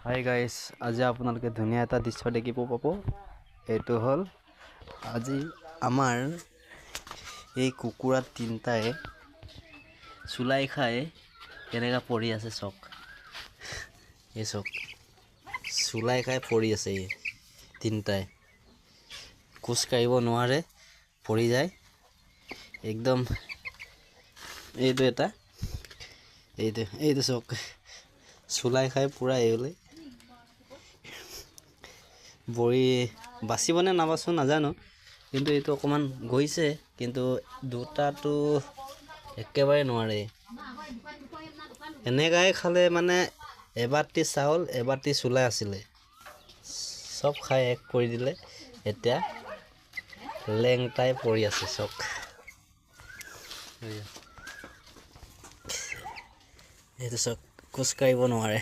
Hi guys, আজি আপোনালোকে ধুনীয়া এটা দৃশ্য দেখিব পাব। এইটো হ'ল আজি আমাৰ এই কুকুৰা তিনিটাই চুলাই খাই কেনেকৈ পৰি আছে চাওক। এই চাওক, চুলাই খাই পৰি আছে। এই তিনিটাই খোজ কাঢ়িব নোৱাৰে, পৰি যায় একদম। এইটো এটা, এইটো চাওক, চুলাই খাই পূৰা এৰিলে। বৰি বাচিবনে নাবাচো নাজানো, কিন্তু এইটো অকণমান গৈছে, কিন্তু দুটাটো একেবাৰে নোৱাৰে। এনেকাই খালে মানে এবাটি চাউল এবাটি চুলাই আছিলে, চব খাই এক কৰি দিলে। এতিয়া লেংটাই পৰি আছে চক। এইটো চক, খোজ কাঢ়িব নোৱাৰে।